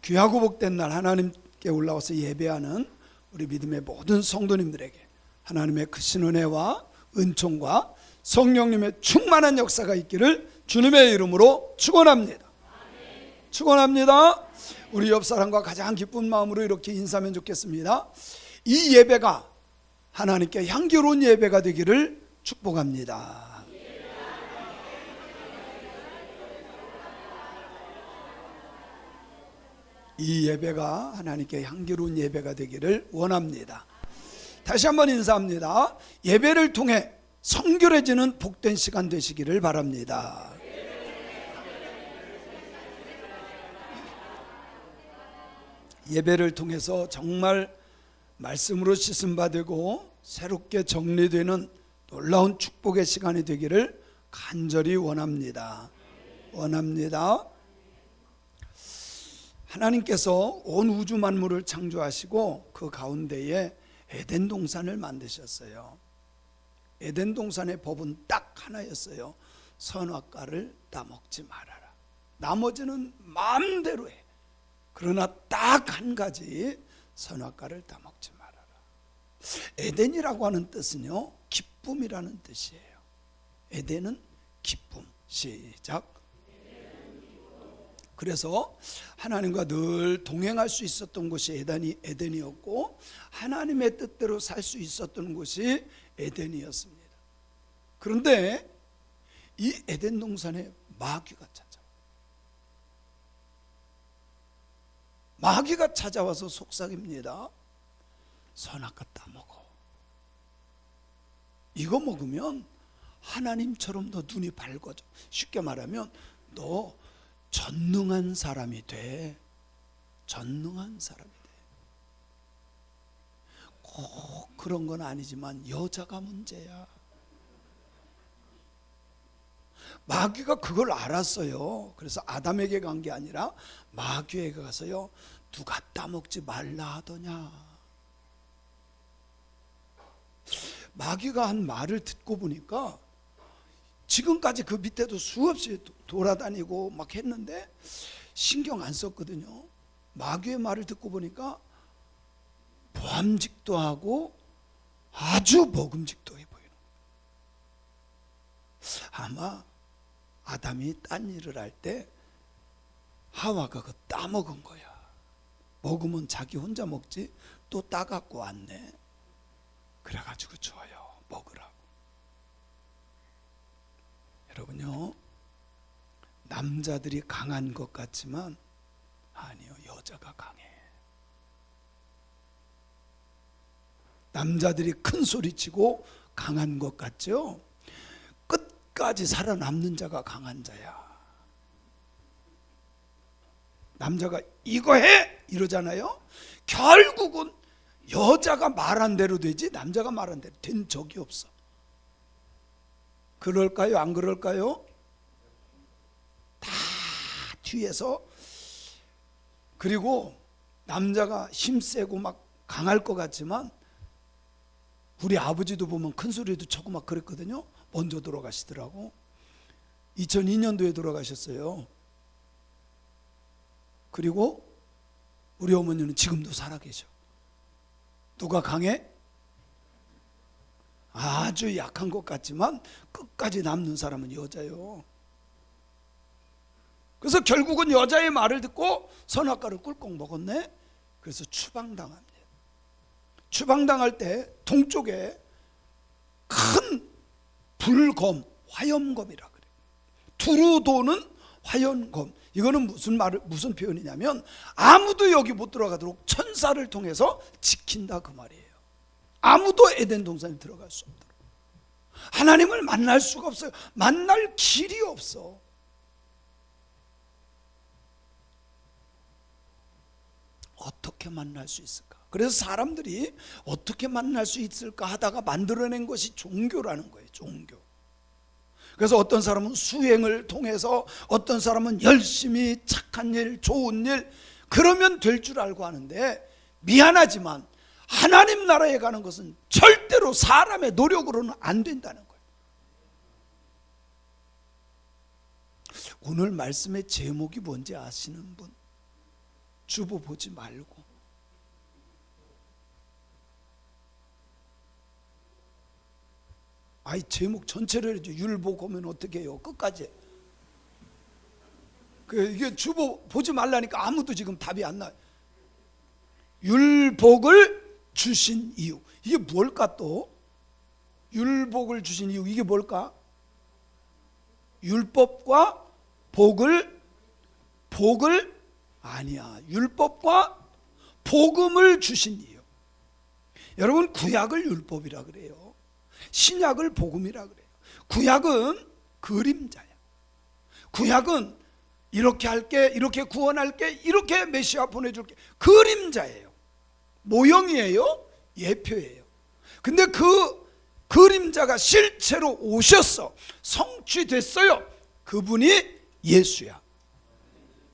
귀하고 복된 날 하나님께 올라와서 예배하는 우리 믿음의 모든 성도님들에게 하나님의 크신 은혜와 은총과 성령님의 충만한 역사가 있기를 주님의 이름으로 축원합니다. 축원합니다. 우리 옆 사람과 가장 기쁜 마음으로 이렇게 인사하면 좋겠습니다. 이 예배가 하나님께 향기로운 예배가 되기를 축복합니다. 이 예배가 하나님께 향기로운 예배가 되기를 원합니다. 다시 한번 인사합니다. 예배를 통해 성결해지는 복된 시간 되시기를 바랍니다. 예배를 통해서 정말 말씀으로 씻음바 되고 새롭게 정리되는 놀라운 축복의 시간이 되기를 간절히 원합니다. 하나님께서 온 우주 만물을 창조하시고 그 가운데에 에덴 동산을 만드셨어요. 에덴 동산의 법은 딱 하나였어요. 선악과를 따먹지 말아라. 나머지는 마음대로 해. 그러나 딱 한 가지, 선악과를 따먹지 말아라. 에덴이라고 하는 뜻은요, 기쁨이라는 뜻이에요. 에덴은 기쁨. 시작. 그래서 하나님과 늘 동행할 수 있었던 곳이 에덴이었고 하나님의 뜻대로 살 수 있었던 곳이 에덴이었습니다. 그런데 이 에덴 동산에 마귀가 찾아와서 속삭입니다. 선악과 따먹어. 이거 먹으면 하나님처럼 너 눈이 밝아져. 쉽게 말하면 너 전능한 사람이 돼. 전능한 사람이 돼. 꼭 그런 건 아니지만 여자가 문제야. 마귀가 그걸 알았어요. 그래서 아담에게 간 게 아니라 마귀에게 가서요, 누가 따먹지 말라 하더냐. 마귀가 한 말을 듣고 보니까 지금까지 그 밑에도 수없이 돌아다니고 막 했는데 신경 안 썼거든요. 마귀의 말을 듣고 보니까 보암직도 하고 아주 먹음직도 해 보이는 거예요. 아마 아담이 딴 일을 할 때 하와가 그거 따먹은 거야. 먹으면 자기 혼자 먹지 또 따갖고 왔네. 그래가지고 줘요. 먹으라고. 여러분요, 남자들이 강한 것 같지만 아니요, 여자가 강해. 남자들이 큰 소리치고 강한 것 같죠? 끝까지 살아남는 자가 강한 자야. 남자가 이거 해! 이러잖아요. 결국은 여자가 말한 대로 되지 남자가 말한 대로 된 적이 없어. 그럴까요? 안 그럴까요? 다 뒤에서. 그리고 남자가 힘세고 막 강할 것 같지만 우리 아버지도 보면 큰 소리도 쳐고 막 그랬거든요. 먼저 돌아가시더라고. 2002년도에 돌아가셨어요. 그리고 우리 어머니는 지금도 살아계셔. 누가 강해? 아주 약한 것 같지만 끝까지 남는 사람은 여자요. 그래서 결국은 여자의 말을 듣고 선악과를 꿀꺽 먹었네. 그래서 추방당합니다. 추방당할 때 동쪽에 큰 불검, 화염검이라 그래요. 두루 도는 화염검. 이거는 무슨 표현이냐면 아무도 여기 못 들어가도록 천사를 통해서 지킨다 그 말이에요. 아무도 에덴 동산에 들어갈 수 없도록. 하나님을 만날 수가 없어요. 만날 길이 없어. 어떻게 만날 수 있을까? 그래서 사람들이 어떻게 만날 수 있을까 하다가 만들어낸 것이 종교라는 거예요. 종교. 그래서 어떤 사람은 수행을 통해서, 어떤 사람은 열심히 착한 일, 좋은 일, 그러면 될 줄 알고 하는데, 미안하지만 하나님 나라에 가는 것은 절대로 사람의 노력으로는 안 된다는 거예요. 오늘 말씀의 제목이 뭔지 아시는 분? 주보 보지 말고. 아이 제목 전체를 해줘. 율법 보면 어떻게 해요? 끝까지. 이게 주보 보지 말라니까 아무도 지금 답이 안 나요. 율복을 주신 이유. 이게 뭘까 또? 율복을 주신 이유. 이게 뭘까? 율법과 복을 아니야. 율법과 복음을 주신 이유. 여러분 구약을 율법이라 그래요. 신약을 복음이라 그래요. 구약은 그림자야. 구약은 이렇게 할게, 이렇게 구원할게, 이렇게 메시아 보내줄게. 그림자예요. 모형이에요. 예표예요. 근데 그 그림자가 실제로 오셨어. 성취됐어요. 그분이 예수야.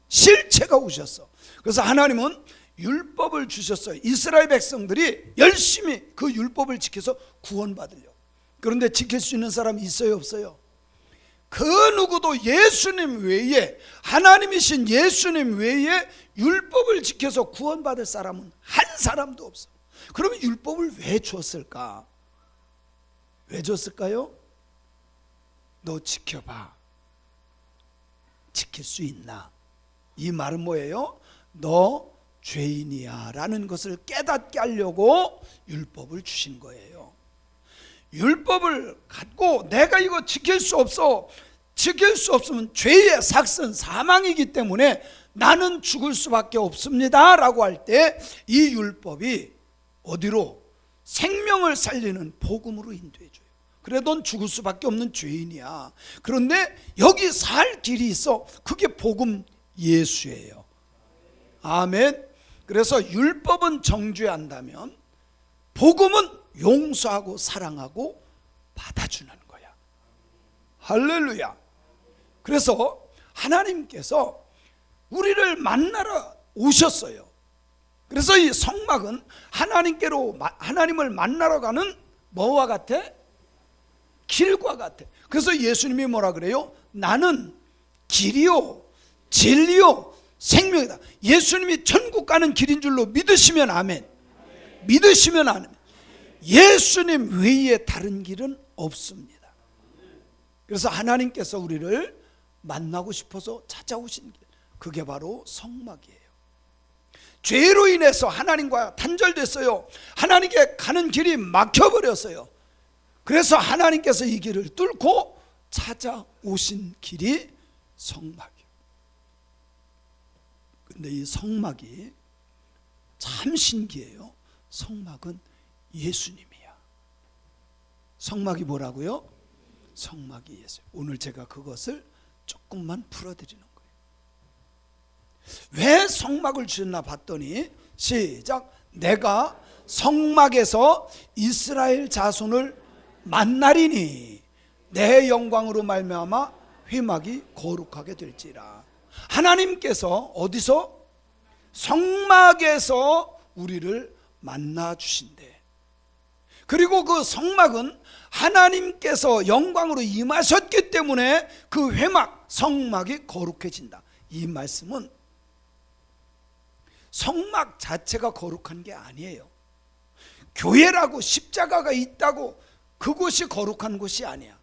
실체가 오셨어. 그래서 하나님은 율법을 주셨어요. 이스라엘 백성들이 열심히 그 율법을 지켜서 구원받으려고. 그런데 지킬 수 있는 사람이 있어요, 없어요? 그 누구도 예수님 외에, 하나님이신 예수님 외에 율법을 지켜서 구원받을 사람은 한 사람도 없어. 그러면 율법을 왜 줬을까? 왜 줬을까요? 너 지켜봐. 지킬 수 있나? 이 말은 뭐예요? 너 죄인이야 라는 것을 깨닫게 하려고 율법을 주신 거예요. 율법을 갖고 내가 이거 지킬 수 없어. 지킬 수 없으면 죄의 삭선 사망이기 때문에 나는 죽을 수밖에 없습니다 라고 할 때 이 율법이 어디로? 생명을 살리는 복음으로 인도해줘요. 그래 넌 죽을 수밖에 없는 죄인이야. 그런데 여기 살 길이 있어. 그게 복음 예수예요. 아멘. 그래서 율법은 정죄한다면 복음은 용서하고 사랑하고 받아주는 거야. 할렐루야. 그래서 하나님께서 우리를 만나러 오셨어요. 그래서 이 성막은 하나님을 만나러 가는 뭐와 같아? 길과 같아. 그래서 예수님이 뭐라 그래요? 나는 길이요 진리요 생명이다. 예수님이 천국 가는 길인 줄로 믿으시면 아멘. 믿으시면 아멘. 예수님 외에 다른 길은 없습니다. 그래서 하나님께서 우리를 만나고 싶어서 찾아오신 길, 그게 바로 성막이에요. 죄로 인해서 하나님과 단절됐어요. 하나님께 가는 길이 막혀버렸어요. 그래서 하나님께서 이 길을 뚫고 찾아오신 길이 성막이에요. 근데 이 성막이 참 신기해요. 성막은 예수님이야. 성막이 뭐라고요? 성막이 예수. 오늘 제가 그것을 조금만 풀어드리는 거예요. 왜 성막을 주셨나 봤더니 시작. 내가 성막에서 이스라엘 자손을 만나리니 내 영광으로 말미암아 회막이 거룩하게 될지라. 하나님께서 어디서? 성막에서 우리를 만나 주신대. 그리고 그 성막은 하나님께서 영광으로 임하셨기 때문에 그 회막, 성막이 거룩해진다. 이 말씀은 성막 자체가 거룩한 게 아니에요. 교회라고 십자가가 있다고 그곳이 거룩한 곳이 아니야.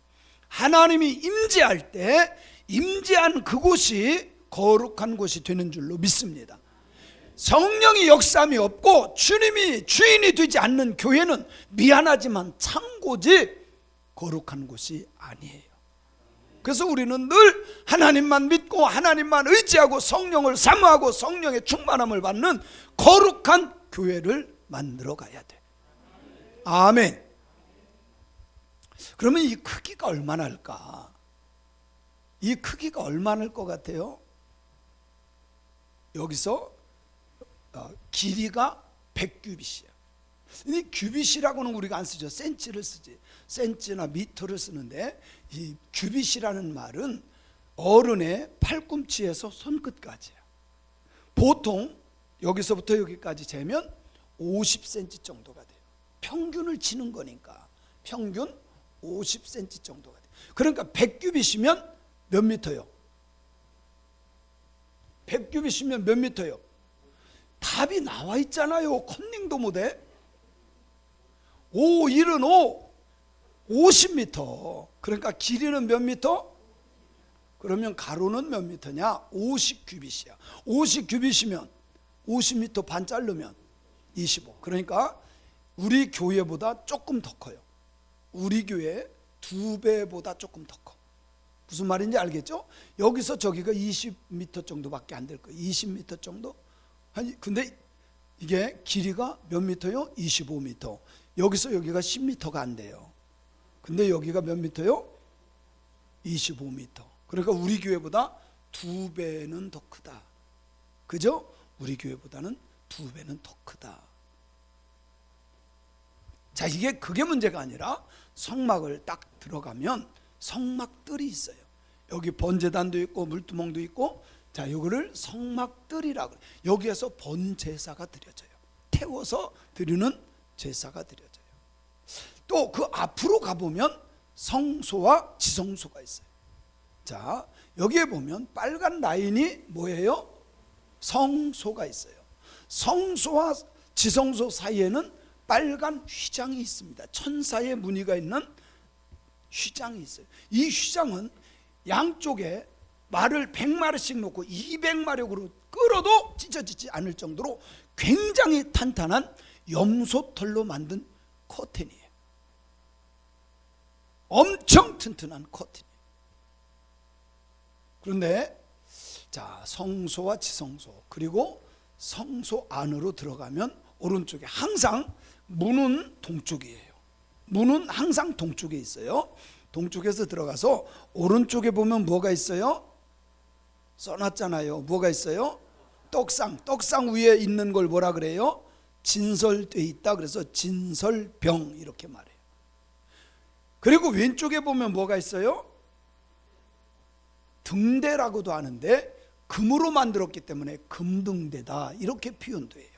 하나님이 임재할 때 임재한 그곳이 거룩한 곳이 되는 줄로 믿습니다. 성령이 역사함이 없고 주님이 주인이 되지 않는 교회는 미안하지만 창고지 거룩한 곳이 아니에요. 그래서 우리는 늘 하나님만 믿고 하나님만 의지하고 성령을 사모하고 성령의 충만함을 받는 거룩한 교회를 만들어 가야 돼. 아멘. 그러면 이 크기가 얼마나 할까? 이 크기가 얼마나 할 것 같아요? 여기서 길이가 100규빗이야. 이 규빗이라고는 우리가 안 쓰죠. 센치를 쓰지. 센치나 미터를 쓰는데 이 규빗이라는 말은 어른의 팔꿈치에서 손끝까지야. 보통 여기서부터 여기까지 재면 50cm 정도가 돼요. 평균을 치는 거니까 평균 50cm 정도가 돼요. 그러니까 100규빗이면 몇 미터요? 100규빗이면 몇 미터요? 답이 나와 있잖아요. 컨닝도 못해. 5, 1은 5, 50m. 그러니까 길이는 몇 미터? 그러면 가로는 몇 미터냐? 50규빗이야. 50규빗이면 50m 반 자르면 25. 그러니까 우리 교회보다 조금 더 커요. 우리 교회 2배보다 조금 더 커. 무슨 말인지 알겠죠? 여기서 저기가 20m 정도밖에 안 될 거예요. 20m 정도? 아니, 근데 이게 길이가 몇 미터요? 25m. 여기서 여기가 10m가 안 돼요. 근데 여기가 몇 미터요? 25m. 그러니까 우리 교회보다 2배는 더 크다. 그죠? 우리 교회보다는 2배는 더 크다. 자, 그게 문제가 아니라 성막을 딱 들어가면 성막들이 있어요. 여기 번제단도 있고 물두멍도 있고, 자, 이거를 성막들이라고. 여기에서 번제사가 드려져요. 태워서 드리는 제사가 드려져요. 또 그 앞으로 가보면 성소와 지성소가 있어요. 자, 여기에 보면 빨간 라인이 뭐예요? 성소가 있어요. 성소와 지성소 사이에는 빨간 휘장이 있습니다. 천사의 무늬가 있는 휘장이 있어요. 이 휘장은 양쪽에 말을 100마리씩 놓고 200마력으로 끌어도 찢어지지 않을 정도로 굉장히 탄탄한 염소털로 만든 커튼이에요. 엄청 튼튼한 커튼이에요. 그런데 자, 성소와 지성소, 그리고 성소 안으로 들어가면 오른쪽에 항상 문은 동쪽이에요. 문은 항상 동쪽에 있어요. 동쪽에서 들어가서 오른쪽에 보면 뭐가 있어요? 써놨잖아요. 뭐가 있어요? 떡상 위에 있는 걸 뭐라 그래요? 진설돼 있다. 그래서 진설병 이렇게 말해요. 그리고 왼쪽에 보면 뭐가 있어요? 등대라고도 하는데 금으로 만들었기 때문에 금등대다 이렇게 표현도 해요.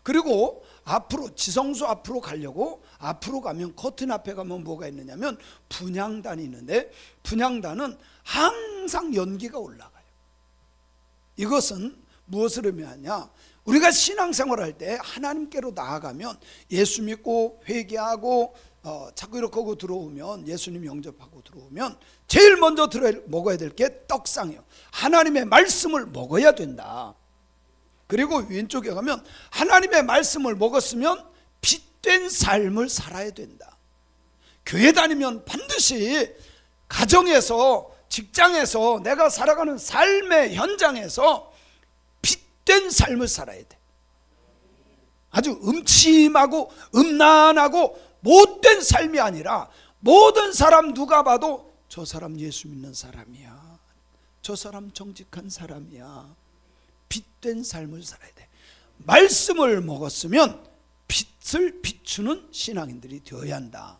그리고 앞으로 지성소 앞으로 가려고 앞으로 가면 커튼 앞에 가면 뭐가 있느냐면 분향단이 있는데, 분향단은 항상 연기가 올라가요. 이것은 무엇을 의미하냐? 우리가 신앙생활할 때 하나님께로 나아가면 예수 믿고 회개하고 자꾸 이렇게 하고 들어오면, 예수님 영접하고 들어오면 제일 먼저 먹어야 될 게 떡상이요. 하나님의 말씀을 먹어야 된다. 그리고 왼쪽에 가면 하나님의 말씀을 먹었으면 빛된 삶을 살아야 된다. 교회 다니면 반드시 가정에서, 직장에서, 내가 살아가는 삶의 현장에서 빛된 삶을 살아야 돼. 아주 음침하고 음란하고 못된 삶이 아니라 모든 사람 누가 봐도 저 사람 예수 믿는 사람이야, 저 사람 정직한 사람이야. 빛된 삶을 살아야 돼. 말씀을 먹었으면 빛을 비추는 신앙인들이 되어야 한다.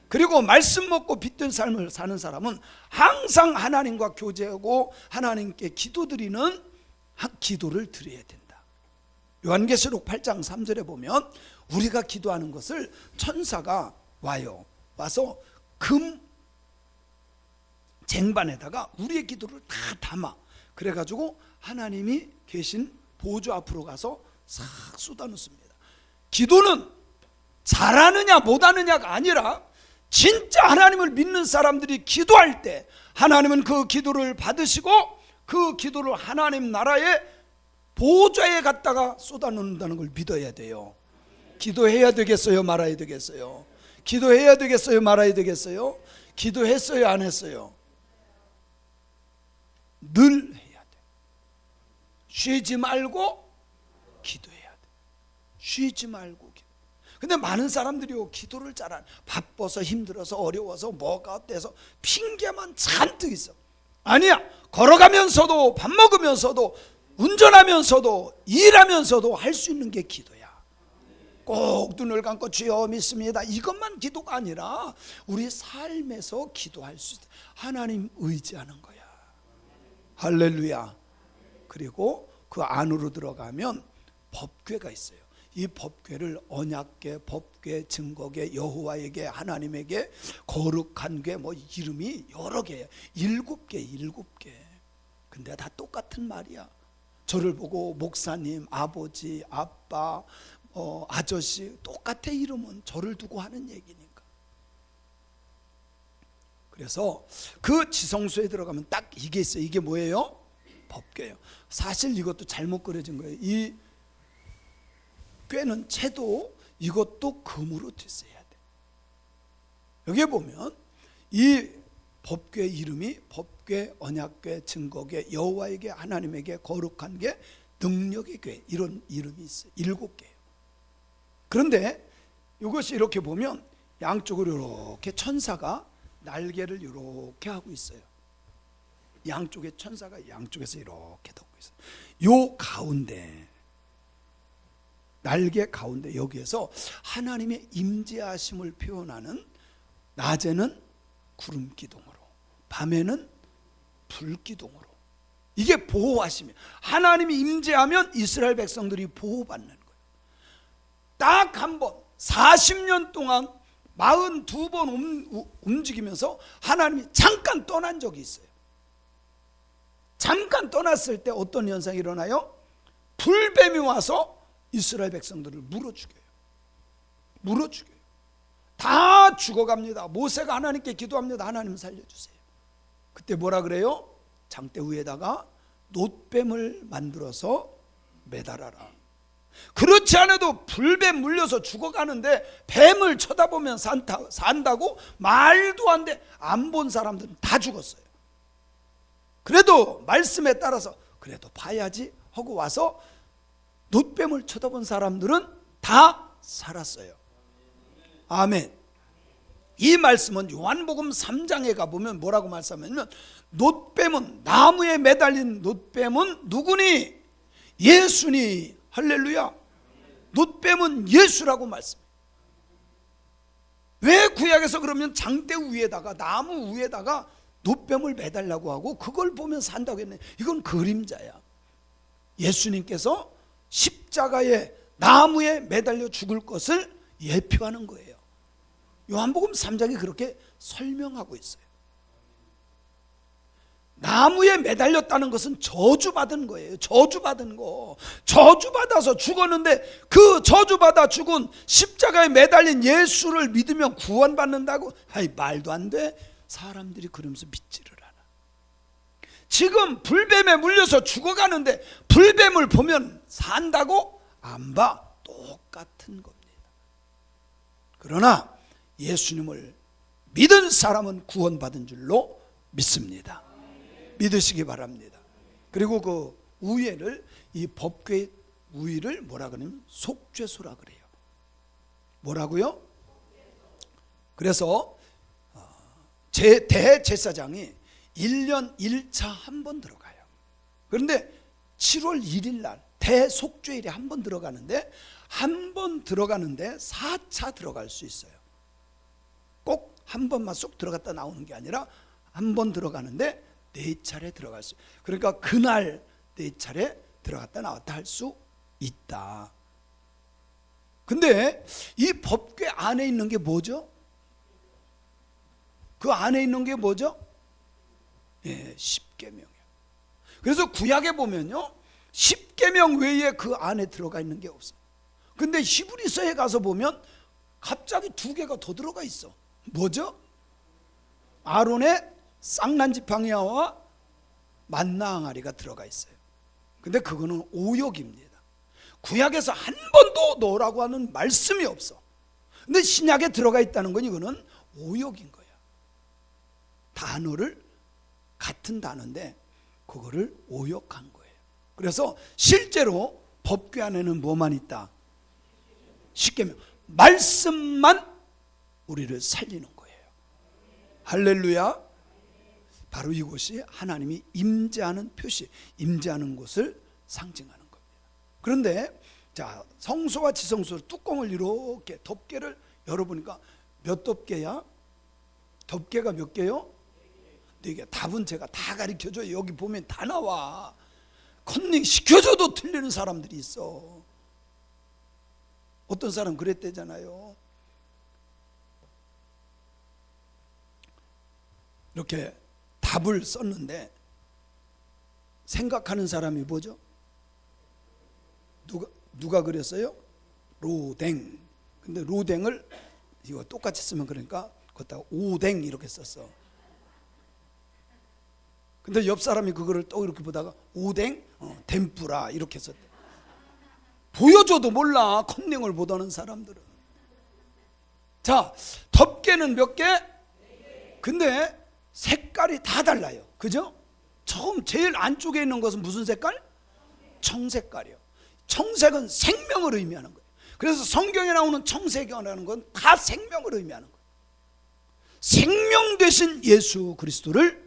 그리고 말씀 먹고 빛된 삶을 사는 사람은 항상 하나님과 교제하고 하나님께 기도드리는 기도를 드려야 된다. 요한계시록 8장 3절에 보면 우리가 기도하는 것을 천사가 와서 금 쟁반에다가 우리의 기도를 다 담아, 그래가지고 하나님이 계신 보좌 앞으로 가서 싹 쏟아놓습니다. 기도는 잘하느냐 못하느냐가 아니라 진짜 하나님을 믿는 사람들이 기도할 때 하나님은 그 기도를 받으시고 그 기도를 하나님 나라의 보좌에 갖다가 쏟아놓는다는 걸 믿어야 돼요. 기도해야 되겠어요? 말아야 되겠어요? 기도해야 되겠어요? 말아야 되겠어요? 기도했어요? 안 했어요? 늘 해야 돼. 쉬지 말고 기도해야 돼. 쉬지 말고 기도. 근데 많은 사람들이요, 기도를 잘 안, 바빠서 힘들어서 어려워서 뭐가 어때서 핑계만 잔뜩 있어. 아니야, 걸어가면서도 밥 먹으면서도 운전하면서도 일하면서도 할 수 있는 게 기도야. 꼭 눈을 감고 주여 믿습니다, 이것만 기도가 아니라 우리 삶에서 기도할 수 있어. 하나님 의지하는 거야. 할렐루야. 그리고 그 안으로 들어가면 법궤가 있어요. 이 법궤를 언약궤, 법궤, 증거궤, 여호와에게, 하나님에게 거룩한 궤, 뭐 이름이 여러 개예요. 7개. 근데 다 똑같은 말이야. 저를 보고 목사님, 아버지, 아빠, 아저씨 똑같아 이름은 저를 두고 하는 얘기니까. 그래서 그 지성소에 들어가면 딱 이게 있어요. 이게 뭐예요? 법궤예요. 사실 이것도 잘못 그려진 거예요. 이 궤는 채도 이것도 금으로 됐어야 돼. 여기에 보면 이 법궤 이름이 법궤, 언약궤, 증거궤, 여호와에게 하나님에게 거룩한 궤, 능력의 궤, 이런 이름이 있어요. 7개예요. 그런데 이것이 이렇게 보면 양쪽으로 이렇게 천사가 날개를 이렇게 하고 있어요. 양쪽에 천사가 양쪽에서 이렇게 덮고 있어요. 요 가운데, 날개 가운데 여기에서 하나님의 임재하심을 표현하는, 낮에는 구름 기둥으로, 밤에는 불 기둥으로, 이게 보호하심이에요. 하나님이 임재하면 이스라엘 백성들이 보호받는 거예요. 딱 한 번 40년 동안 42번 움직이면서 하나님이 잠깐 떠난 적이 있어요. 잠깐 떠났을 때 어떤 현상이 일어나요? 불뱀이 와서 이스라엘 백성들을 물어 죽여요. 물어 죽여요. 다 죽어갑니다. 모세가 하나님께 기도합니다. 하나님 살려주세요. 그때 뭐라 그래요? 장대 위에다가 놋뱀을 만들어서 매달아라. 그렇지 않아도 불뱀 물려서 죽어가는데 뱀을 쳐다보면 산다고 말도 안 돼. 안 본 사람들은 다 죽었어요. 그래도 말씀에 따라서 그래도 봐야지 하고 와서 놋뱀을 쳐다본 사람들은 다 살았어요. 아멘. 이 말씀은 요한복음 3장에 가보면 뭐라고 말씀하냐면, 놋뱀은, 나무에 매달린 놋뱀은 누구니? 예수니. 할렐루야. 놋뱀은 예수라고 말씀해요. 왜 구약에서 그러면 장대 위에다가, 나무 위에다가 놋뱀을 매달라고 하고 그걸 보면 산다고 했네. 이건 그림자야. 예수님께서 십자가에, 나무에 매달려 죽을 것을 예표하는 거예요. 요한복음 3장이 그렇게 설명하고 있어요. 나무에 매달렸다는 것은 저주받은 거예요. 저주받은 거. 저주받아서 죽었는데 그 저주받아 죽은 십자가에 매달린 예수를 믿으면 구원받는다고? 아이, 말도 안 돼. 사람들이 그러면서 믿지를 않아. 지금 불뱀에 물려서 죽어가는데 불뱀을 보면 산다고? 안 봐. 똑같은 겁니다. 그러나 예수님을 믿은 사람은 구원받은 줄로 믿습니다. 믿으시기 바랍니다. 그리고 그 우회를, 이 법궤 우위를 뭐라 그러냐면 속죄소라 그래요. 뭐라고요? 그래서 대제사장이 1년 1차 한 번 들어가요. 그런데 7월 1일 날 대속죄일에 한 번 들어가는데, 한 번 들어가는데 4차 들어갈 수 있어요. 꼭 한 번만 쏙 들어갔다 나오는 게 아니라 한 번 들어가는데 4차례 들어갈 수, 그러니까 그날 4차례 들어갔다 나왔다 할 수 있다. 근데 이 법궤 안에 있는 게 뭐죠? 그 안에 있는 게 뭐죠? 예, 십계명이에요. 그래서 구약에 보면요, 십계명 외에 그 안에 들어가 있는 게 없어. 근데 히브리서에 가서 보면 갑자기 2개가 더 들어가 있어. 뭐죠? 아론의 쌍난지팡이와 만나 항아리가 들어가 있어요. 근데 그거는 오역입니다. 구약에서 한 번도 넣으라고 하는 말씀이 없어. 근데 신약에 들어가 있다는 건 이거는 오역인 거야. 단어를, 같은 단어인데 그거를 오역한 거예요. 그래서 실제로 법궤 안에는 뭐만 있다? 십계명, 말씀만 우리를 살리는 거예요. 할렐루야. 바로 이곳이 하나님이 임재하는 표시, 임재하는 곳을 상징하는 겁니다. 그런데 자, 성소와 지성소 뚜껑을 이렇게 덮개를 열어보니까 몇 덮개야? 덮개가 몇 개요? 4개. 답은 제가 다 가르쳐줘요. 여기 보면 다 나와. 컨닝 시켜줘도 틀리는 사람들이 있어. 어떤 사람 그랬대잖아요. 이렇게 답을 썼는데 생각하는 사람이 뭐죠? 누가 그랬어요? 로댕. 근데 로댕을 이거 똑같이 쓰면 그러니까 거기다가 오뎅 이렇게 썼어. 근데 옆 사람이 그거를 또 이렇게 보다가 오뎅, 덴뿌라 이렇게 썼대. 보여줘도 몰라, 컴링을 못 하는 사람들은. 자, 덮개는 몇 개? 근데 색깔이 다 달라요. 그죠? 처음 제일 안쪽에 있는 것은 무슨 색깔? 청색깔이요. 청색은 생명을 의미하는 거예요. 그래서 성경에 나오는 청색이라는 건 다 생명을 의미하는 거예요. 생명 되신 예수 그리스도를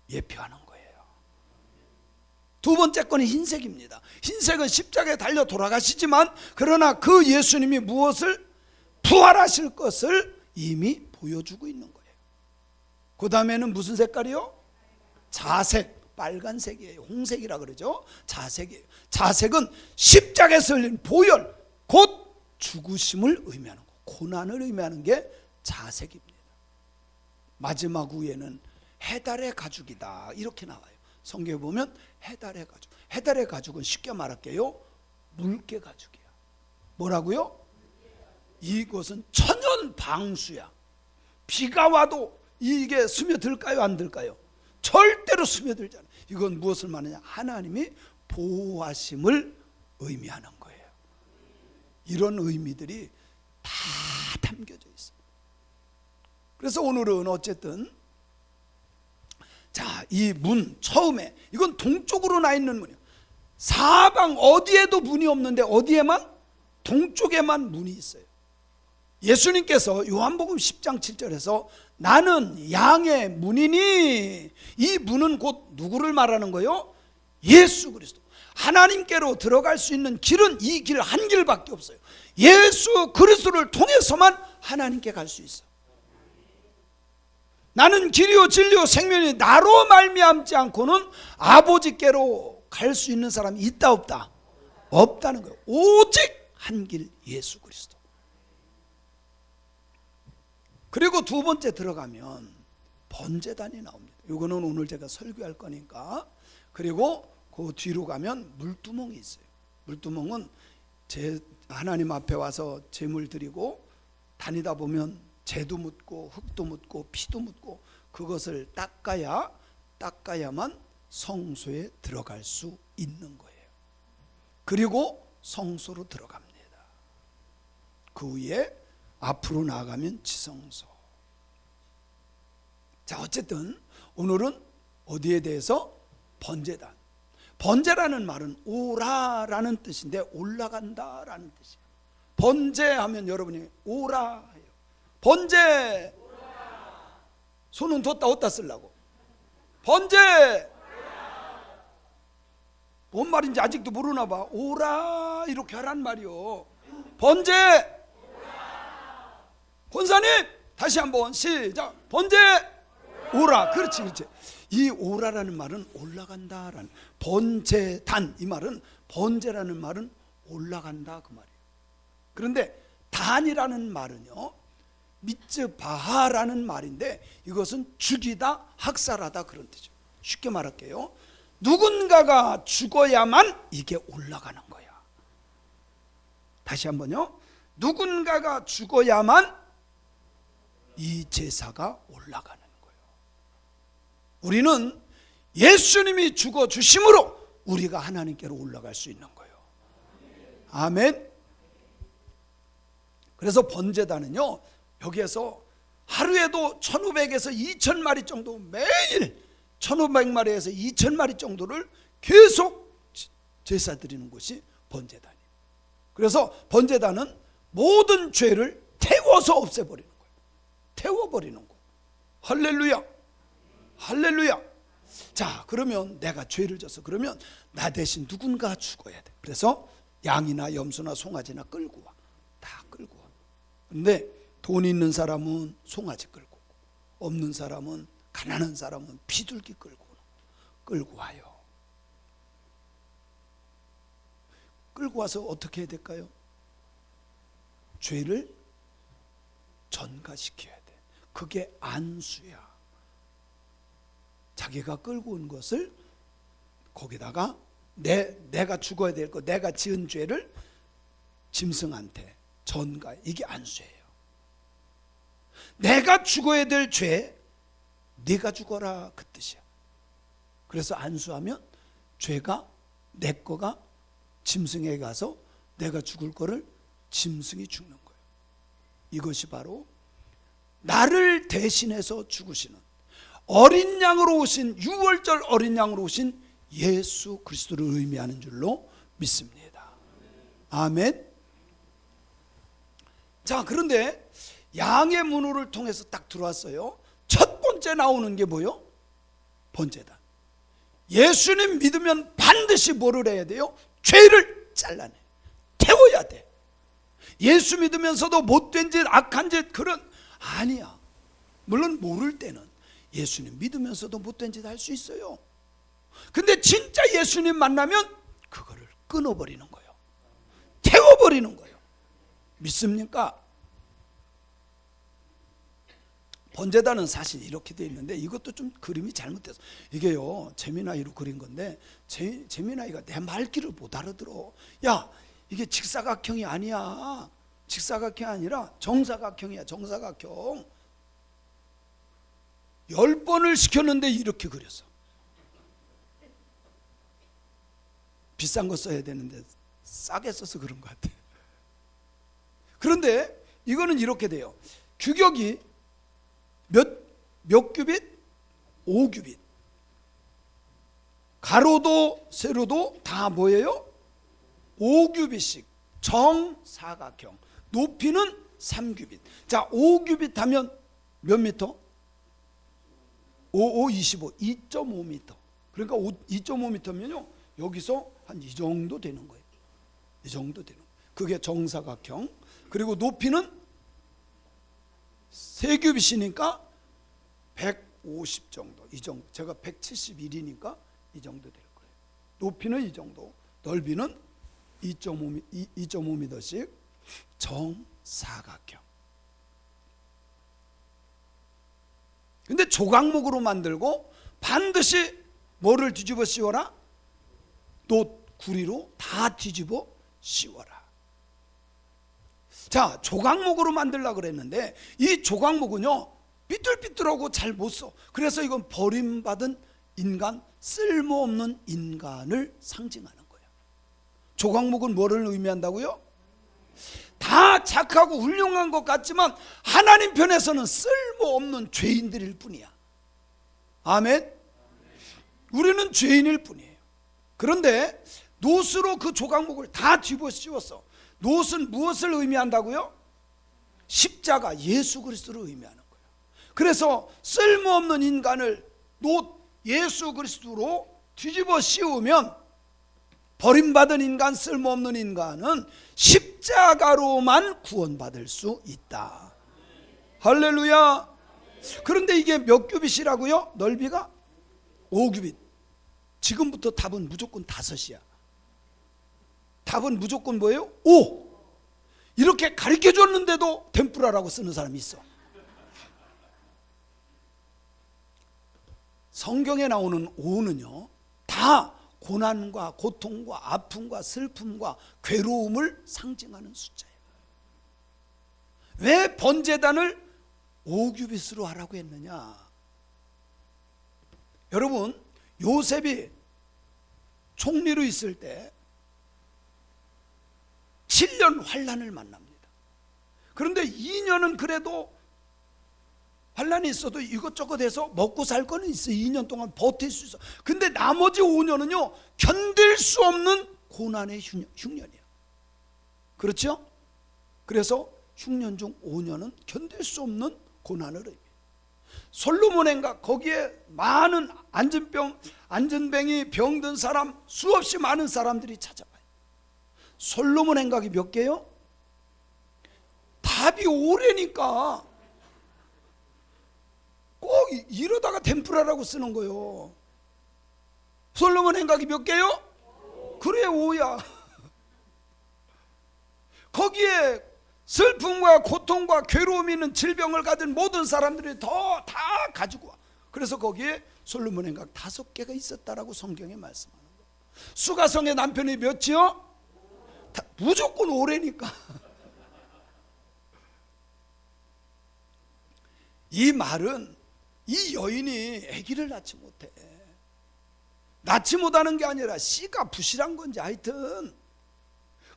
예표하는 거예요. 두 번째 거는 흰색입니다. 흰색은 십자가에 달려 돌아가시지만 그러나 그 예수님이 무엇을 부활하실 것을 이미 보여주고 있는 거예요. 그 다음에는 무슨 색깔이요? 자색, 빨간색이에요. 홍색이라 그러죠. 자색이에요. 자색은 십자가에서 흘린 보혈, 곧 죽으심을 의미하는 거, 고난을 의미하는 게 자색입니다. 마지막 후에는 해달의 가죽이다 이렇게 나와요. 성경에 보면 해달의 가죽. 해달의 가죽은 쉽게 말할게요, 물개 가죽이야. 뭐라고요? 이것은 천연 방수야. 비가 와도 이게 스며들까요, 안 들까요? 절대로 스며들지 않아요. 이건 무엇을 말하냐? 하나님이 보호하심을 의미하는 거예요. 이런 의미들이 다 담겨져 있어요. 그래서 오늘은 어쨌든 자, 이 문 처음에 이건 동쪽으로 나 있는 문이에요. 사방 어디에도 문이 없는데 어디에만? 동쪽에만 문이 있어요. 예수님께서 요한복음 10장 7절에서 나는 양의 문이니, 이 문은 곧 누구를 말하는 거예요? 예수 그리스도. 하나님께로 들어갈 수 있는 길은 이 길 한 길밖에 없어요. 예수 그리스도를 통해서만 하나님께 갈 수 있어. 나는 길이요 진리요 생명이 나로 말미암지 않고는 아버지께로 갈 수 있는 사람이 있다 없다? 없다는 거예요. 오직 한 길 예수 그리스도. 그리고 두 번째 들어가면 번제단이 나옵니다. 이거는 오늘 제가 설교할 거니까. 그리고 그 뒤로 가면 물두멍이 있어요. 물두멍은 하나님 앞에 와서 제물 드리고 다니다 보면 재도 묻고 흙도 묻고 피도 묻고 그것을 닦아야만 성소에 들어갈 수 있는 거예요. 그리고 성소로 들어갑니다. 그 위에 앞으로 나아가면 지성소. 자, 어쨌든 오늘은 어디에 대해서? 번제단. 번제라는 말은 오라라는 뜻인데 올라간다라는 뜻이에요. 번제하면 여러분이 오라 해요. 번제. 손은 뒀다 어디다 쓰려고? 번제. 뭔 말인지 아직도 모르나 봐. 오라 이렇게 하란 말이요. 번제. 권사님 다시 한번 시작. 번제 오라. 그렇지. 이 오라라는 말은 올라간다라는, 번제단 이 말은, 번제라는 말은 올라간다 그 말이에요. 그런데 단이라는 말은요 미츠바하라는 말인데 이것은 죽이다, 학살하다 그런 뜻이죠. 쉽게 말할게요. 누군가가 죽어야만 이게 올라가는 거야. 다시 한번요. 누군가가 죽어야만 이 제사가 올라가는 거예요. 우리는 예수님이 죽어주심으로 우리가 하나님께로 올라갈 수 있는 거예요. 아멘. 그래서 번제단은요 여기에서 하루에도 1500에서 2000마리 정도, 매일 1500마리에서 2000마리 정도를 계속 제사 드리는 곳이 번제단이에요. 그래서 번제단은 모든 죄를 태워서 없애버리는 거예요. 태워버리는 거. 할렐루야. 할렐루야. 자, 그러면 내가 죄를 져서 그러면 나 대신 누군가 죽어야 돼. 그래서 양이나 염소나 송아지나 끌고 와. 다 끌고 와. 근데 돈 있는 사람은 송아지 끌고 오고, 없는 사람은, 가난한 사람은 비둘기 끌고 와요. 끌고 와서 어떻게 해야 될까요? 죄를 전가시켜야 돼. 그게 안수야. 자기가 끌고 온 것을 거기다가 내가 죽어야 될 거, 내가 지은 죄를 짐승한테 전가, 이게 안수예요. 내가 죽어야 될 죄 네가 죽어라, 그 뜻이야. 그래서 안수하면 죄가 내 거가 짐승에게 가서 내가 죽을 거를 짐승이 죽는 거예요. 이것이 바로 나를 대신해서 죽으시는 어린 양으로 오신, 6월절 어린 양으로 오신 예수 그리스도를 의미하는 줄로 믿습니다. 아멘. 자, 그런데 양의 문호를 통해서 딱 들어왔어요. 첫 번째 나오는 게 뭐요? 번제단. 예수님 믿으면 반드시 뭐를 해야 돼요? 죄를 잘라내, 태워야 돼. 예수 믿으면서도 못된 짓, 악한 짓, 그런, 아니야. 물론 모를 때는 예수님 믿으면서도 못된 짓 할 수 있어요. 근데 진짜 예수님 만나면 그거를 끊어버리는 거예요. 태워버리는 거예요. 믿습니까? 번제단은 사실 이렇게 되어 있는데 이것도 좀 그림이 잘못돼서, 이게요 재미나이로 그린 건데 재미나이가 내 말귀를 못 알아들어. 야, 이게 직사각형이 아니야. 직사각형이 아니라 정사각형이야. 정사각형. 10번을 시켰는데 이렇게 그렸어. 비싼 거 써야 되는데 싸게 써서 그런 것 같아. 그런데 이거는 이렇게 돼요. 규격이 몇 규빗? 5규빗. 가로도 세로도 다 뭐예요? 5규빗씩. 정사각형. 높이는 3규빗. 자, 5규빗 하면 몇 미터? 5, 25. 2.5미터. 그러니까 2.5미터면요 여기서 한 이 정도 되는 거예요. 이 정도 되는 거예요. 그게 정사각형. 그리고 높이는 3규빗이니까 150 정도. 이 정도. 제가 171이니까 이 정도 될 거예요. 높이는 이 정도, 넓이는 2.5m씩. 정사각형. 근데 조각목으로 만들고 반드시 뭐를 뒤집어 씌워라? 또 구리로 다 뒤집어 씌워라. 자, 조각목으로 만들려고 그랬는데 이 조각목은요 삐뚤삐뚤하고 잘 못 써. 그래서 이건 버림받은 인간, 쓸모없는 인간을 상징하는 거예요. 조각목은 뭐를 의미한다고요? 다 착하고 훌륭한 것 같지만 하나님 편에서는 쓸모없는 죄인들일 뿐이야. 아멘. 우리는 죄인일 뿐이에요. 그런데 놋으로 그 조각목을 다 뒤집어 씌웠어. 놋은 무엇을 의미한다고요? 십자가, 예수 그리스도를 의미하는 거예요. 그래서 쓸모없는 인간을 놋 예수 그리스도로 뒤집어 씌우면 버림받은 인간, 쓸모없는 인간은 십자가로만 구원받을 수 있다. 할렐루야. 그런데 이게 몇 규빗이라고요? 넓이가 5규빗. 지금부터 답은 무조건 5이야. 답은 무조건 뭐예요? 5. 이렇게 가르쳐 줬는데도 템프라라고 쓰는 사람이 있어. 성경에 나오는 5는요 다 고난과 고통과 아픔과 슬픔과 괴로움을 상징하는 숫자예요. 왜 번제단을 5규빗으로 하라고 했느냐? 여러분, 요셉이 총리로 있을 때 7년 환난을 만납니다. 그런데 2년은 그래도 환난이 있어도 이것저것 해서 먹고 살 거는 있어. 2년 동안 버틸 수 있어. 근데 나머지 5년은요 견딜 수 없는 고난의 흉년이야. 그렇죠? 그래서 흉년 중 5년은 견딜 수 없는 고난을 의미해요. 솔로몬 행각, 거기에 많은 안전병이 병든 사람, 수없이 많은 사람들이 찾아와요. 솔로몬 행각이 몇 개요? 답이 오래니까 꼭 이러다가 템프라라고 쓰는 거예요. 솔로몬 행각이 몇 개요? 그래, 5야. 거기에 슬픔과 고통과 괴로움이 있는 질병을 가진 모든 사람들이 다 가지고 와. 그래서 거기에 솔로몬 행각 5개가 있었다라고 성경에 말씀하는 거예요. 수가성의 남편이 몇이요? 무조건 오래니까. 이 말은 이 여인이 아기를 낳지 못해. 낳지 못하는 게 아니라 씨가 부실한 건지 하여튼.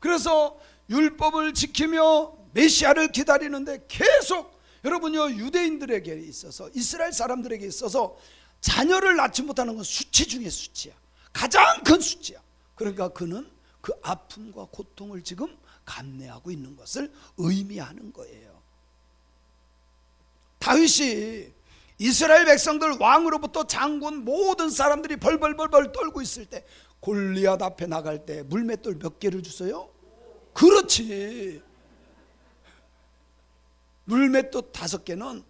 그래서 율법을 지키며 메시아를 기다리는데 계속 여러분요, 유대인들에게 있어서, 이스라엘 사람들에게 있어서 자녀를 낳지 못하는 건 수치 중에 수치야. 가장 큰 수치야. 그러니까 그는 그 아픔과 고통을 지금 감내하고 있는 것을 의미하는 거예요. 다윗이 이스라엘 백성들 왕으로부터 장군 모든 사람들이 벌벌벌벌 떨고 있을 때 골리앗 앞에 나갈 때 물맷돌 몇 개를 주세요? 그렇지. 물맷돌 5개는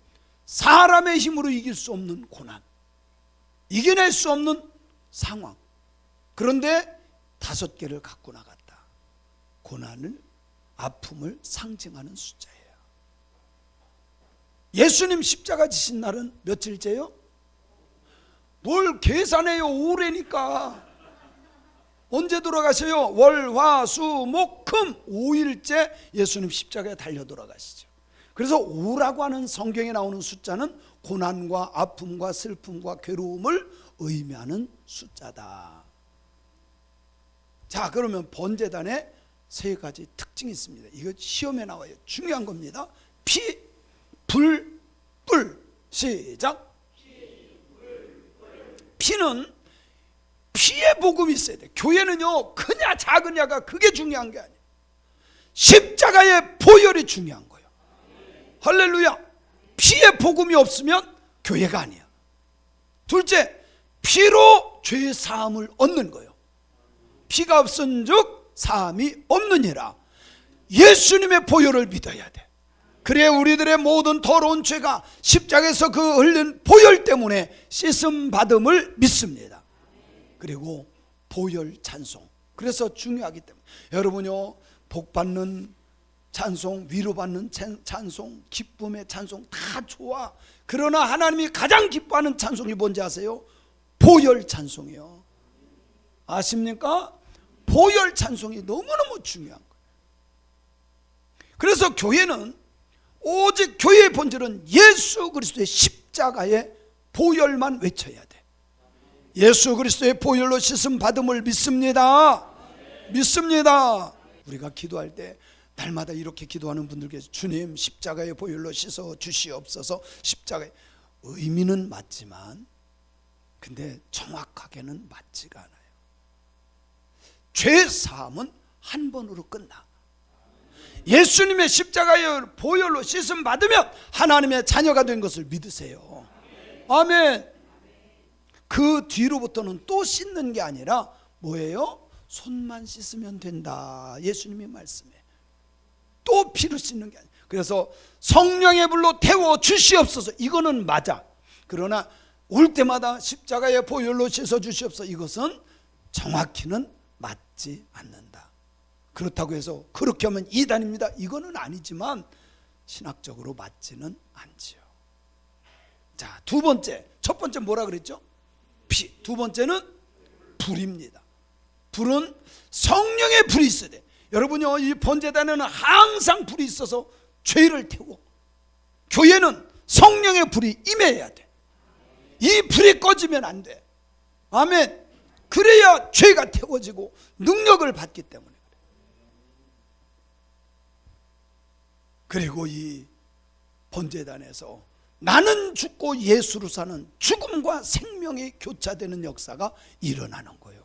사람의 힘으로 이길 수 없는 고난, 이겨낼 수 없는 상황. 그런데 5개를 갖고 나갔다. 고난을, 아픔을 상징하는 숫자예요. 예수님 십자가 지신 날은 며칠째요? 뭘 계산해요? 오래니까. 언제 돌아가셔요? 월, 화, 수, 목, 금 5일째 예수님 십자가에 달려 돌아가시죠. 그래서 5라고 하는 성경에 나오는 숫자는 고난과 아픔과 슬픔과 괴로움을 의미하는 숫자다. 자, 그러면 번제단에 3가지 특징이 있습니다. 이거 시험에 나와요. 중요한 겁니다. 피, 불, 뿔. 시작. 피는 피의 복음이 있어야 돼. 교회는요, 크냐 작으냐가 그게 중요한 게 아니에요. 십자가의 보혈이 중요한 거예요. 할렐루야. 피의 복음이 없으면 교회가 아니야. 둘째, 피로 죄 사함을 얻는 거예요. 피가 없은즉 사함이 없느니라. 예수님의 보혈을 믿어야 돼. 그래야 우리들의 모든 더러운 죄가 십자가에서 그 흘린 보혈 때문에 씻음 받음을 믿습니다. 그리고 보혈 찬송. 그래서 중요하기 때문에 여러분요, 복받는 찬송, 위로받는 찬송, 기쁨의 찬송 다 좋아. 그러나 하나님이 가장 기뻐하는 찬송이 뭔지 아세요? 보혈 찬송이요. 아십니까? 보혈 찬송이 너무너무 중요한 거예요. 그래서 교회는 오직 교회의 본질은 예수 그리스도의 십자가의 보혈만 외쳐야 돼. 예수 그리스도의 보혈로 씻음 받음을 믿습니다. 믿습니다. 우리가 기도할 때 날마다 이렇게 기도하는 분들 계세요. 주님, 십자가의 보혈로 씻어 주시옵소서. 십자가의 의미는 맞지만 근데 정확하게는 맞지가 않아요. 죄 사함은 한 번으로 끝나. 예수님의 십자가의 보혈로 씻음 받으면 하나님의 자녀가 된 것을 믿으세요. 아멘. 그 뒤로부터는 또 씻는 게 아니라 뭐예요? 손만 씻으면 된다. 예수님이 말씀해. 또 피로 씻는 게 아니에요. 그래서 성령의 불로 태워 주시옵소서. 이거는 맞아. 그러나 올 때마다 십자가의 보혈로 씻어 주시옵소서. 이것은 정확히는 맞지 않는다. 그렇다고 해서 그렇게 하면 이단입니다. 이거는 아니지만 신학적으로 맞지는 않지요. 자, 두 번째. 첫 번째 뭐라 그랬죠? 피. 두 번째는 불입니다. 불은 성령의 불이 있어야 돼. 여러분요, 이 번제단에는 항상 불이 있어서 죄를 태워. 교회는 성령의 불이 임해야 돼. 이 불이 꺼지면 안 돼. 아멘. 그래야 죄가 태워지고 능력을 받기 때문에 그래. 그리고 이 번제단에서 나는 죽고 예수로 사는 죽음과 생명이 교차되는 역사가 일어나는 거예요.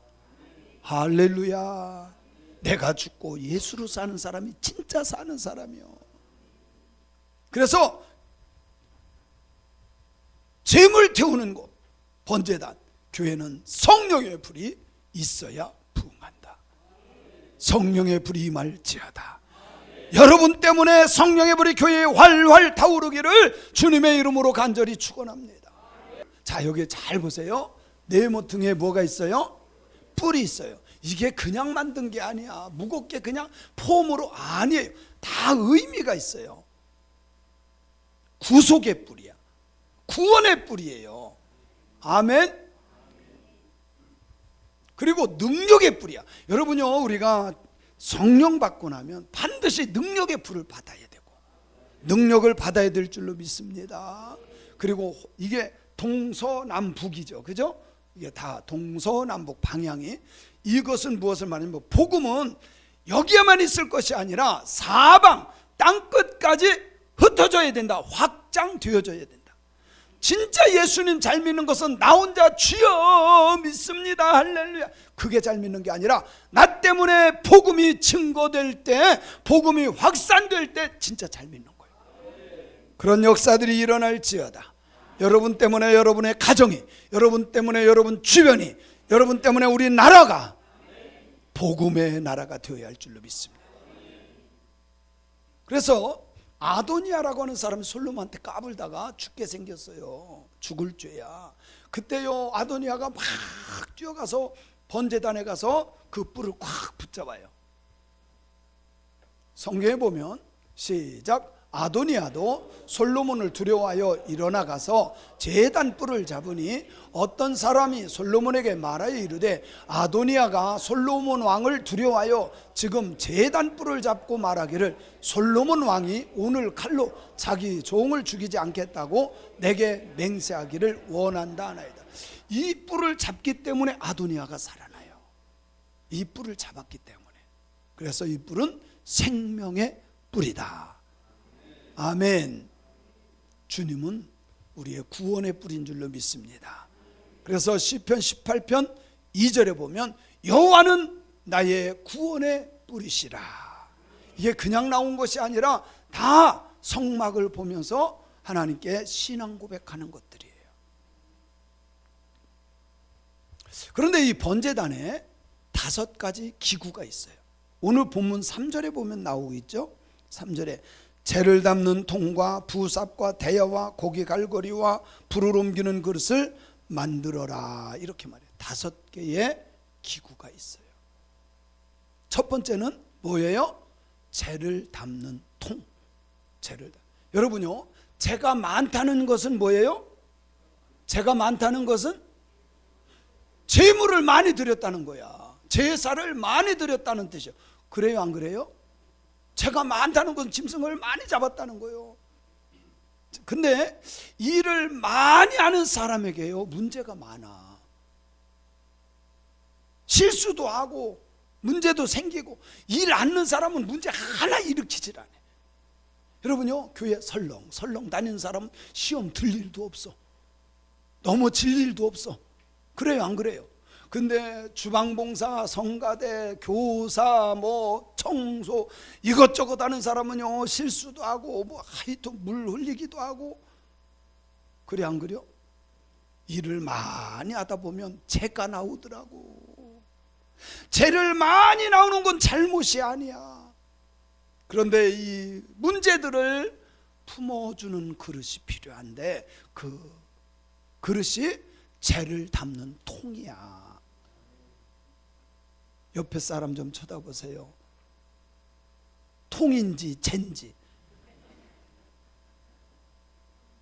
할렐루야. 내가 죽고 예수로 사는 사람이 진짜 사는 사람이요. 그래서 재물 태우는 곳 번제단, 교회는 성령의 불이 있어야 부흥한다. 성령의 불이 임할지어다. 여러분 때문에 성령의 불이 교회에 활활 타오르기를 주님의 이름으로 간절히 축원합니다. 자, 여기 잘 보세요. 네모등에 뭐가 있어요? 뿔이 있어요. 이게 그냥 만든 게 아니야. 무겁게 그냥 폼으로 아니에요. 다 의미가 있어요. 구속의 뿔이야. 구원의 뿔이에요. 아멘. 그리고 능력의 뿌리야. 여러분요, 우리가 성령 받고 나면 반드시 능력의 불을 받아야 되고 능력을 받아야 될 줄로 믿습니다. 그리고 이게 동서남북이죠, 그죠? 이게 다 동서남북 방향이. 이것은 무엇을 말하냐면 복음은 여기에만 있을 것이 아니라 사방 땅끝까지 흩어져야 된다. 확장되어져야 된다. 진짜 예수님 잘 믿는 것은 나 혼자 주여 믿습니다 할렐루야 그게 잘 믿는 게 아니라 나 때문에 복음이 증거될 때, 복음이 확산될 때 진짜 잘 믿는 거예요. 그런 역사들이 일어날지어다. 여러분 때문에 여러분의 가정이, 여러분 때문에 여러분 주변이, 여러분 때문에 우리 나라가 복음의 나라가 되어야 할 줄로 믿습니다. 그래서 아도니아라고 하는 사람이 솔로몬한테 까불다가 죽게 생겼어요. 죽을 죄야. 그때요, 아도니아가 막 뛰어가서 번제단에 가서 그 뿔을 꽉 붙잡아요. 성경에 보면 시작. 아도니아도 솔로몬을 두려워하여 일어나가서 제단 뿔을 잡으니 어떤 사람이 솔로몬에게 말하여 이르되 아도니아가 솔로몬 왕을 두려워하여 지금 제단 뿔을 잡고 말하기를 솔로몬 왕이 오늘 칼로 자기 종을 죽이지 않겠다고 내게 맹세하기를 원한다 하나이다. 이 뿔을 잡기 때문에 아도니아가 살아나요. 이 뿔을 잡았기 때문에. 그래서 이 뿔은 생명의 뿔이다. 아멘. 주님은 우리의 구원의 뿔인 줄로 믿습니다. 그래서 시편 18편 2절에 보면 여호와는 나의 구원의 뿔이시라. 이게 그냥 나온 것이 아니라 다 성막을 보면서 하나님께 신앙 고백하는 것들이에요. 그런데 이 번제단에 5가지 기구가 있어요. 오늘 본문 3절에 보면 나오고 있죠. 3절에 재를 담는 통과 부삽과 대야와 고기 갈고리와 불을 옮기는 그릇을 만들어라 이렇게 말해요. 5개의 기구가 있어요. 첫 번째는 뭐예요? 재를 담는 통. 여러분요, 재가 많다는 것은 뭐예요? 재가 많다는 것은 재물을 많이 드렸다는 거야. 제사를 많이 드렸다는 뜻이에요. 그래요, 안 그래요? 재가 많다는 건 짐승을 많이 잡았다는 거예요. 근데 일을 많이 하는 사람에게요, 문제가 많아. 실수도 하고 문제도 생기고, 일 않는 사람은 문제 하나 일으키질 않아요. 여러분요, 교회 설렁 다니는 사람은 시험 들 일도 없어. 넘어질 일도 없어. 그래요, 안 그래요? 근데 주방봉사, 성가대, 교사, 청소 이것저것 하는 사람은요, 실수도 하고 하여튼 물 흘리기도 하고. 그래, 안 그래요? 일을 많이 하다 보면 재가 나오더라고. 재를 많이 나오는 건 잘못이 아니야. 그런데 이 문제들을 품어주는 그릇이 필요한데 그 그릇이 재를 담는 통이야. 옆에 사람 좀 쳐다보세요. 통인지 젠지.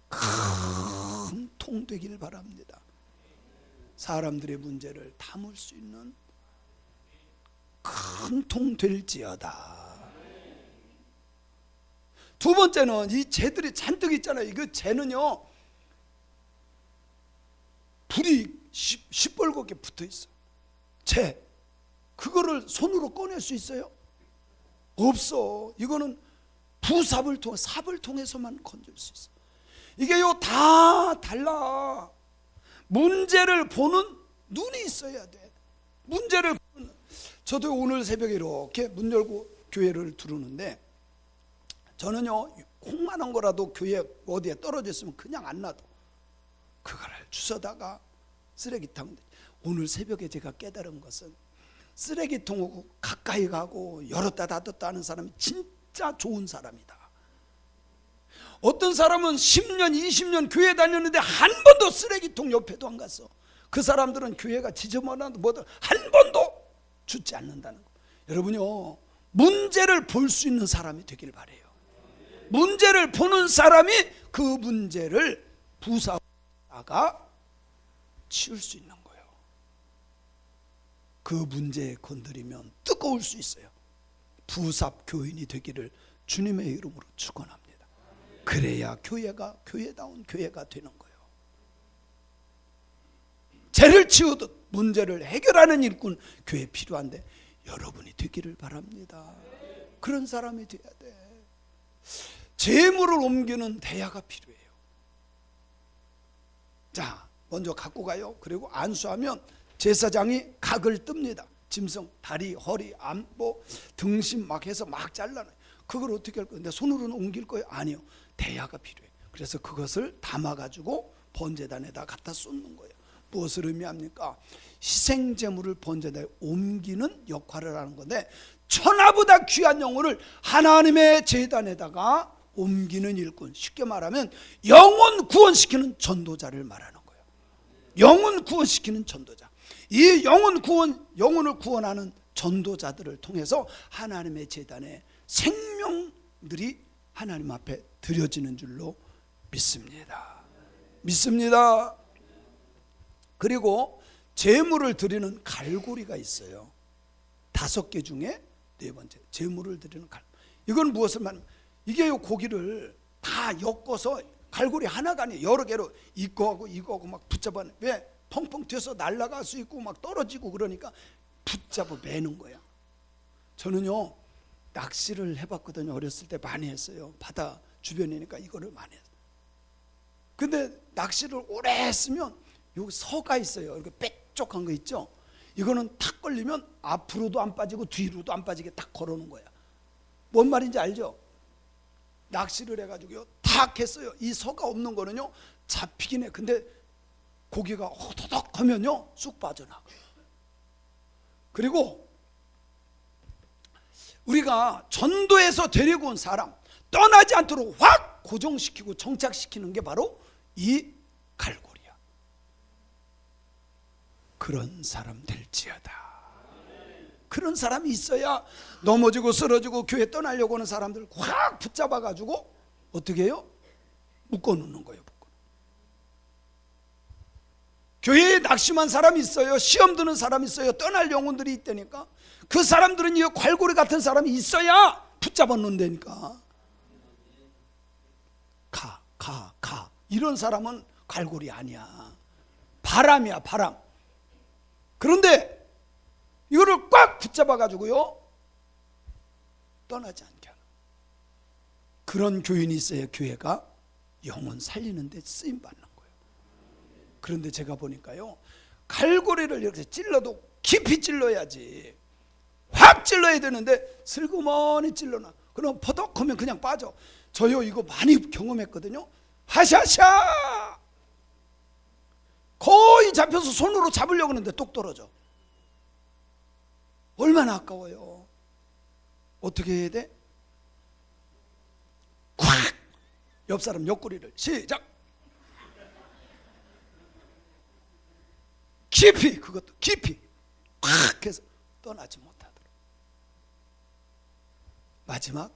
큰 통 되길 바랍니다. 사람들의 문제를 담을 수 있는 큰 통 될지어다. 두 번째는 이 재들이 잔뜩 있잖아요. 이거 재는요, 불이 시뻘겋게 붙어 있어. 재. 그거를 손으로 꺼낼 수 있어요? 없어. 이거는 부삽을 통해, 삽을 통해서만 건질 수 있어. 이게요, 다 달라. 문제를 보는 눈이 있어야 돼. 문제를 보는. 저도 오늘 새벽에 이렇게 문 열고 교회를 들어오는데, 저는요, 콩만한 거라도 교회 어디에 떨어져 있으면 그냥 안 놔둬. 그거를 주워다가 쓰레기통. 오늘 새벽에 제가 깨달은 것은 쓰레기통하고 가까이 가고 열었다 닫았다 하는 사람이 진짜 좋은 사람이다. 어떤 사람은 10년 20년 교회 다녔는데 한 번도 쓰레기통 옆에도 안 갔어. 그 사람들은 교회가 지저분하도 뭐든 한 번도 주지 않는다는 거. 여러분요, 문제를 볼 수 있는 사람이 되길 바래요. 문제를 보는 사람이 그 문제를 부사가 치울 수 있는 거예요. 그 문제에 건드리면 뜨거울 수 있어요. 부삽 교인이 되기를 주님의 이름으로 축원합니다. 그래야 교회가 교회다운 교회가 되는 거예요. 죄를 치우듯 문제를 해결하는 일꾼 교회에 필요한데 여러분이 되기를 바랍니다. 그런 사람이 돼야 돼. 재물을 옮기는 대야가 필요해요. 자, 먼저 갖고 가요. 그리고 안수하면 제사장이 각을 뜹니다. 짐승, 다리, 허리, 암, 등심 막 해서 막 잘라놔요. 그걸 어떻게 할 거예요? 근데 손으로는 옮길 거예요? 아니요. 대야가 필요해요. 그래서 그것을 담아가지고 번제단에다 갖다 쏟는 거예요. 무엇을 의미합니까? 희생제물을 번제단에 옮기는 역할을 하는 건데, 천하보다 귀한 영혼을 하나님의 제단에다가 옮기는 일꾼, 쉽게 말하면 영혼 구원시키는 전도자를 말하는 거예요. 영혼 구원시키는 전도자. 이 영혼을 구원하는 전도자들을 통해서 하나님의 제단에 생명들이 하나님 앞에 드려지는 줄로 믿습니다. 그리고 제물을 드리는 갈고리가 있어요. 5개 중에 4번째, 제물을 드리는 갈고리. 이건 무엇을 말합니까? 이게 고기를 다 엮어서 갈고리 하나가 아니에요. 여러 개로 이거하고 막 붙잡아. 왜? 펑펑 튀어서 날아갈 수 있고 막 떨어지고 그러니까 붙잡아 매는 거야. 저는요 낚시를 해봤거든요. 어렸을 때 많이 했어요. 바다 주변이니까 이거를 많이 했어요. 근데 낚시를 오래 했으면 여기 서가 있어요. 이렇게 빽쪽한 거 있죠. 이거는 탁 걸리면 앞으로도 안 빠지고 뒤로도 안 빠지게 딱 걸어놓은 거야. 뭔 말인지 알죠? 낚시를 해가지고요 탁 했어요. 이 서가 없는 거는요 잡히긴 해. 근데 고기가 호도덕 하면요 쑥 빠져나가. 그리고 우리가 전도해서 데리고 온 사람 떠나지 않도록 확 고정시키고 정착시키는 게 바로 이 갈고리야. 그런 사람 될지어다. 그런 사람이 있어야 넘어지고 쓰러지고 교회 떠나려고 하는 사람들 확 붙잡아가지고 어떻게 해요? 묶어놓는 거예요. 교회에 낙심한 사람이 있어요. 시험 드는 사람이 있어요. 떠날 영혼들이 있다니까. 그 사람들은 이 갈고리 같은 사람이 있어야 붙잡아 놓는다니까. 가. 이런 사람은 갈고리 아니야. 바람이야, 바람. 그런데 이거를 꽉 붙잡아 가지고요 떠나지 않게 하는 그런 교인이 있어야 교회가 영혼 살리는 데 쓰임 받는 거예요. 그런데 제가 보니까요 갈고리를 이렇게 찔러도 깊이 찔러야지. 확 찔러야 되는데 슬그머니 찔러놔. 그럼 퍼덕하면 그냥 빠져. 저요 이거 많이 경험했거든요. 하샤샤 거의 잡혀서 손으로 잡으려고 하는데 똑 떨어져. 얼마나 아까워요. 어떻게 해야 돼? 콱! 옆 사람 옆구리를 시작. 깊이, 그것도 깊이 콱 해서 떠나지 못하도록. 마지막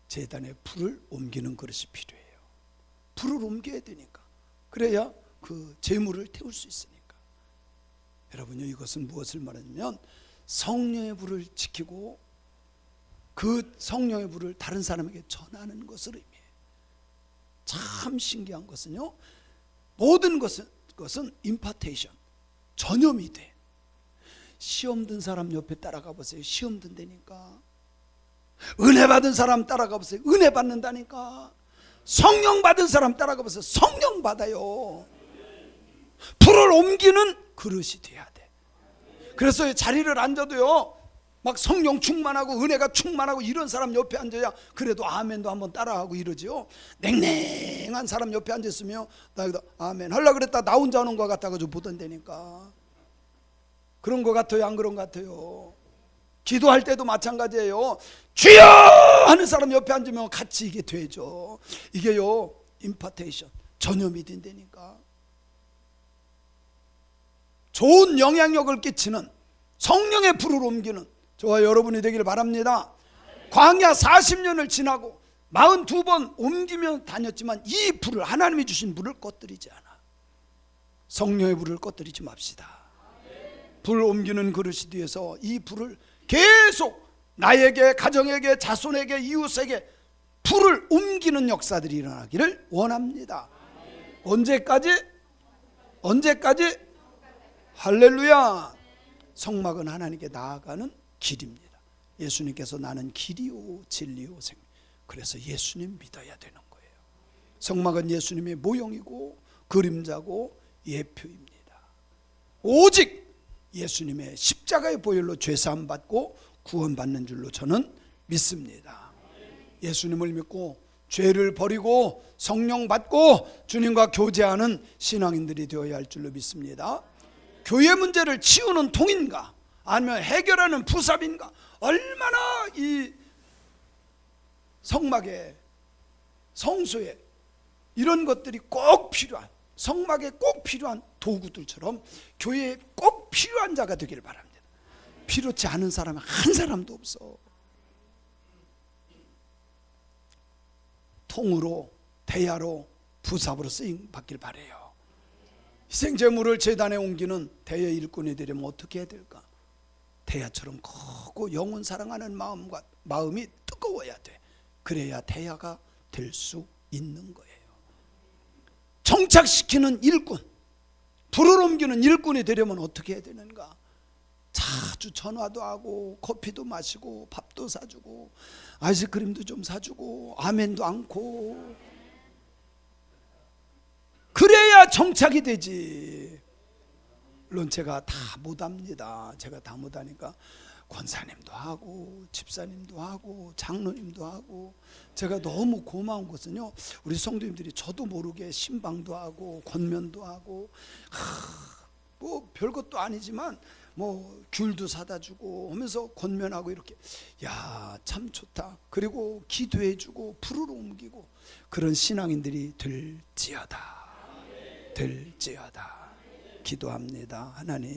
제단에 불을 옮기는 그릇이 필요해요. 불을 옮겨야 되니까. 그래야 그 재물을 태울 수 있으니까. 여러분요 이것은 무엇을 말하냐면 성령의 불을 지키고 그 성령의 불을 다른 사람에게 전하는 것을 의미해요. 참 신기한 것은요 모든 것은 임파테이션, 전염이 돼. 시험 든 사람 옆에 따라가 보세요. 시험 든다니까. 은혜 받은 사람 따라가 보세요. 은혜 받는다니까. 성령 받은 사람 따라가 보세요. 성령 받아요. 불을 옮기는 그릇이 돼야 돼. 그래서 자리를 앉아도요 막 성령 충만하고 은혜가 충만하고 이런 사람 옆에 앉아야 그래도 아멘도 한번 따라하고 이러지요. 냉랭한 사람 옆에 앉았으면 나 여기다 아멘 하려고 그랬다 나 혼자 하는 것 같아가지고 보던다니까. 그런 것 같아요? 안 그런 것 같아요? 기도할 때도 마찬가지예요. 주여 하는 사람 옆에 앉으면 같이 이게 되죠. 이게요 임파테이션, 전염이 된다니까. 좋은 영향력을 끼치는 성령의 불을 옮기는 저와 여러분이 되기를 바랍니다. 광야 40년을 지나고 42번 옮기며 다녔지만 이 불을, 하나님이 주신 불을 꺼뜨리지 않아. 성령의 불을 꺼뜨리지 맙시다. 불 옮기는 그릇이 뒤에서 이 불을 계속 나에게, 가정에게, 자손에게, 이웃에게 불을 옮기는 역사들이 일어나기를 원합니다. 언제까지? 언제까지? 할렐루야. 성막은 하나님께 나아가는 길입니다. 예수님께서 나는 길이요 진리요 생명. 그래서 예수님 믿어야 되는 거예요. 성막은 예수님의 모형이고 그림자고 예표입니다. 오직 예수님의 십자가의 보혈로 죄사함 받고 구원받는 줄로 저는 믿습니다. 예수님을 믿고 죄를 버리고 성령 받고 주님과 교제하는 신앙인들이 되어야 할 줄로 믿습니다. 교회 문제를 치우는 통인가 아니면 해결하는 부삽인가, 얼마나 이 성막에, 성소에 이런 것들이 꼭 필요한, 성막에 꼭 필요한 도구들처럼 교회에 꼭 필요한 자가 되기를 바랍니다. 필요치 않은 사람은 한 사람도 없어. 통으로, 대야로, 부삽으로 쓰임 받길 바라요. 희생제물을 제단에 옮기는 대야 일꾼이 되려면 어떻게 해야 될까? 대야처럼 크고 영혼 사랑하는 마음이 뜨거워야 돼. 그래야 대야가 될 수 있는 거예요. 정착시키는 일꾼, 불을 옮기는 일꾼이 되려면 어떻게 해야 되는가? 자주 전화도 하고 커피도 마시고 밥도 사주고 아이스크림도 좀 사주고 아멘도 않고, 그래야 정착이 되지. 물론 제가 다 못합니다. 제가 다 못하니까 권사님도 하고 집사님도 하고 장로님도 하고, 제가 너무 고마운 것은요, 우리 성도님들이 저도 모르게 신방도 하고 권면도 하고, 뭐 별것도 아니지만 뭐 귤도 사다 주고 하면서 권면하고 이렇게, 야, 참 좋다. 그리고 기도해 주고 불을 옮기고, 그런 신앙인들이 될지어다. 될지어다. 기도합니다. 하나님.